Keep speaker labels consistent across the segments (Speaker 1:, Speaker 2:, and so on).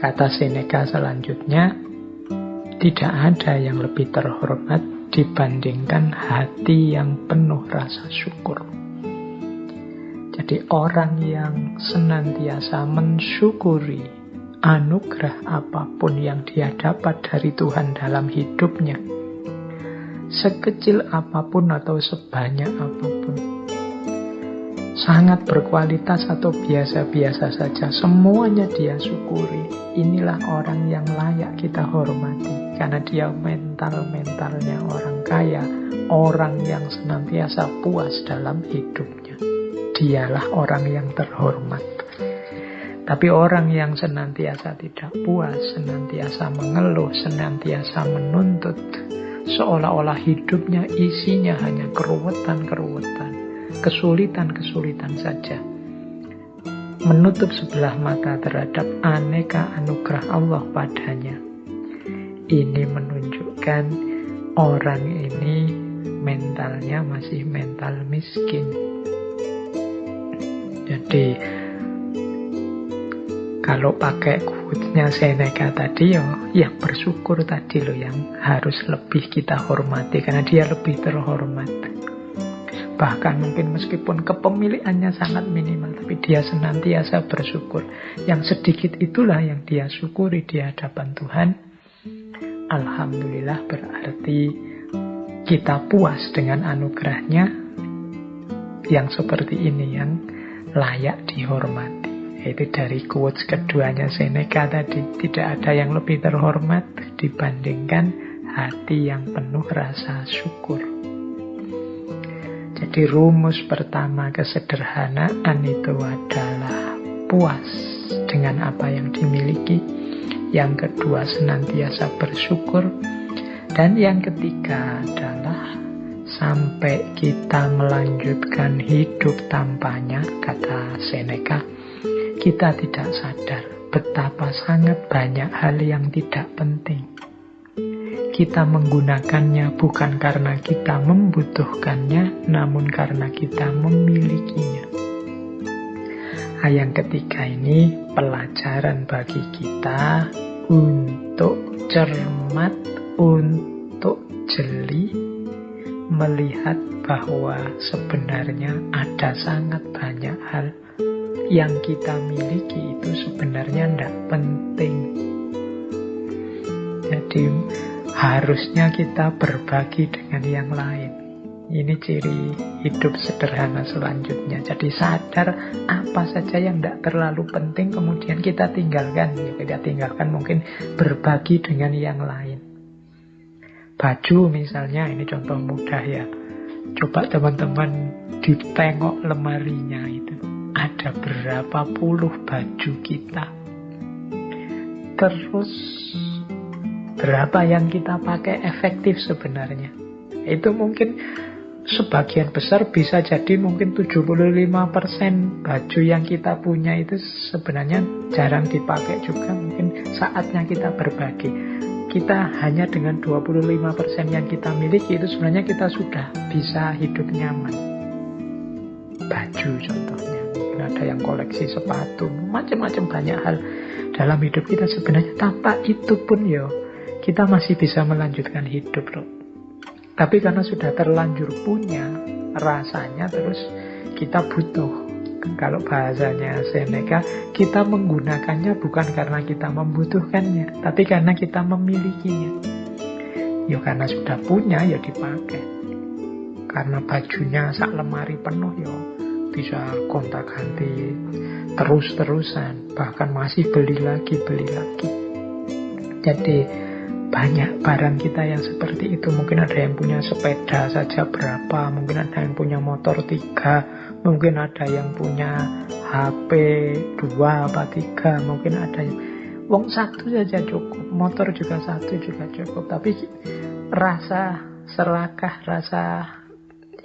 Speaker 1: Kata Seneca selanjutnya, tidak ada yang lebih terhormat dibandingkan hati yang penuh rasa syukur. Jadi orang yang senantiasa mensyukuri anugerah apapun yang dia dapat dari Tuhan dalam hidupnya, sekecil apapun atau sebanyak apapun, sangat berkualitas atau biasa-biasa saja, semuanya dia syukuri. Inilah orang yang layak kita hormati, karena dia mentalnya orang kaya, orang yang senantiasa puas dalam hidupnya. Dialah orang yang terhormat. Tapi orang yang senantiasa tidak puas, senantiasa mengeluh, senantiasa menuntut, seolah-olah hidupnya isinya hanya keruwetan-keruwetan, kesulitan-kesulitan saja, menutup sebelah mata terhadap aneka anugerah Allah padanya. Ini menunjukkan orang ini mentalnya masih mental miskin. Jadi kalau pakai quotes-nya Seneca tadi, yang bersyukur tadi loh yang harus lebih kita hormati, karena dia lebih terhormat. Bahkan mungkin meskipun kepemilikannya sangat minimal, tapi dia senantiasa bersyukur. Yang sedikit itulah yang dia syukuri di hadapan Tuhan. Alhamdulillah, berarti kita puas dengan anugerahnya yang seperti ini, yang layak dihormati. Itu dari quotes keduanya Seneca tadi. Tidak ada yang lebih terhormat dibandingkan hati yang penuh rasa syukur. Jadi rumus pertama kesederhanaan itu adalah puas dengan apa yang dimiliki. Yang kedua senantiasa bersyukur. Dan yang ketiga adalah sampai kita melanjutkan hidup tanpanya, kata Seneca, kita tidak sadar betapa sangat banyak hal yang tidak penting. Kita menggunakannya bukan karena kita membutuhkannya, namun karena kita memilikinya. Yang ketiga ini pelajaran bagi kita untuk cermat, untuk jeli, melihat bahwa sebenarnya ada sangat banyak hal yang kita miliki itu sebenarnya tidak penting. Jadi harusnya kita berbagi dengan yang lain. Ini ciri hidup sederhana selanjutnya. Jadi sadar apa saja yang tidak terlalu penting kemudian kita tinggalkan. Kita tinggalkan mungkin berbagi dengan yang lain. Baju misalnya, ini contoh mudah ya. Coba teman-teman ditengok lemarinya itu. Ada berapa puluh baju kita. Terus berapa yang kita pakai efektif sebenarnya. Itu mungkin sebagian besar bisa jadi mungkin 75% baju yang kita punya itu sebenarnya jarang dipakai juga. Mungkin saatnya kita berbagi. Kita hanya dengan 25% yang kita miliki itu sebenarnya kita sudah bisa hidup nyaman. Baju contohnya. Mungkin ada yang koleksi sepatu. Macam-macam banyak hal dalam hidup kita sebenarnya. Tanpa itu pun kita masih bisa melanjutkan hidup loh. Tapi karena sudah terlanjur punya, rasanya terus kita butuh. Kalau bahasanya Seneca, kita menggunakannya bukan karena kita membutuhkannya, tapi karena kita memilikinya. Karena sudah punya, dipakai. Karena bajunya sak lemari penuh, bisa gonta-ganti terus-terusan. Bahkan masih beli lagi. Jadi banyak barang kita yang seperti itu. Mungkin ada yang punya sepeda saja berapa, mungkin ada yang punya motor 3, mungkin ada yang punya HP 2 apa 3, mungkin ada yang wong 1 saja cukup, motor juga 1 juga cukup. Tapi rasa serakah, rasa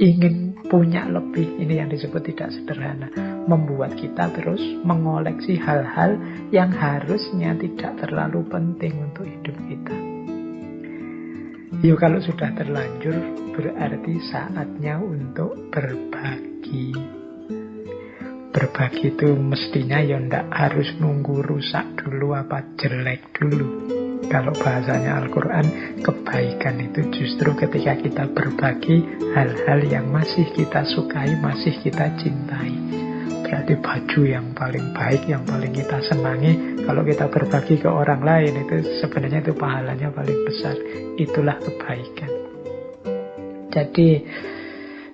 Speaker 1: ingin punya lebih, ini yang disebut tidak sederhana, membuat kita terus mengoleksi hal-hal yang harusnya tidak terlalu penting untuk hidup kita. Kalau sudah terlanjur, berarti saatnya untuk berbagi. berbagi itu mestinya ya ndak harus nunggu rusak dulu apa jelek dulu. Kalau bahasanya Al-Quran, kebaikan itu justru ketika kita berbagi hal-hal yang masih kita sukai, masih kita cintai. Berarti baju yang paling baik, yang paling kita senangi, kalau kita berbagi ke orang lain, itu sebenarnya itu pahalanya paling besar. Itulah kebaikan. Jadi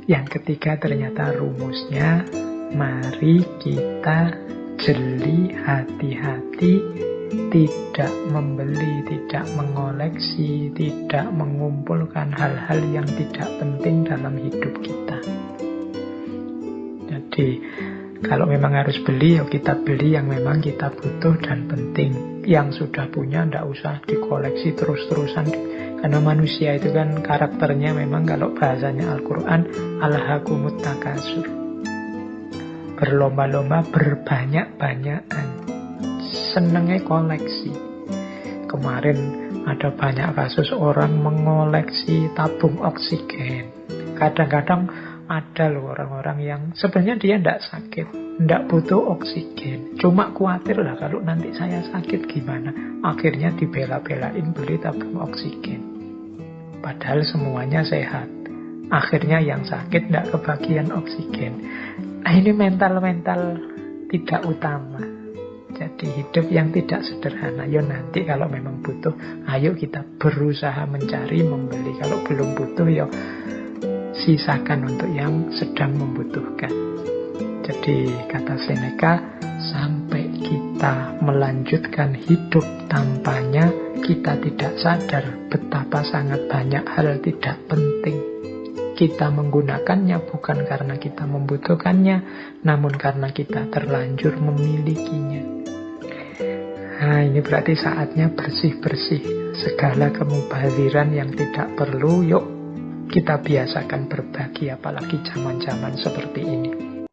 Speaker 1: yang ketiga ternyata rumusnya, mari kita jeli, hati-hati, tidak membeli, tidak mengoleksi, tidak mengumpulkan hal-hal yang tidak penting dalam hidup kita. Jadi kalau memang harus beli, ya kita beli yang memang kita butuh dan penting. Yang sudah punya tidak usah dikoleksi terus-terusan. Karena manusia itu kan karakternya memang, kalau bahasanya Al-Quran, alhaakumut takasur, berlomba-lomba, berbanyak-banyakan, senengnya koleksi. Kemarin ada banyak kasus orang mengoleksi tabung oksigen. Kadang-kadang ada loh orang-orang yang sebenarnya dia tidak sakit, tidak butuh oksigen, cuma khawatir lah kalau nanti saya sakit gimana. Akhirnya dibela-belain beli tabung oksigen, padahal semuanya sehat. Akhirnya yang sakit tidak kebagian oksigen. Nah, ini mental-mental tidak utama. Jadi hidup yang tidak sederhana. Ya nanti kalau memang butuh, ayo kita berusaha mencari, membeli. Kalau belum butuh, ya sisakan untuk yang sedang membutuhkan. Jadi kata Seneca, sampai kita melanjutkan hidup tanpanya, kita tidak sadar betapa sangat banyak hal tidak penting. Kita menggunakannya bukan karena kita membutuhkannya, namun karena kita terlanjur memilikinya. Nah, ini berarti saatnya bersih-bersih segala kemubaziran yang tidak perlu. Yuk kita biasakan berbagi, apalagi zaman-zaman seperti ini.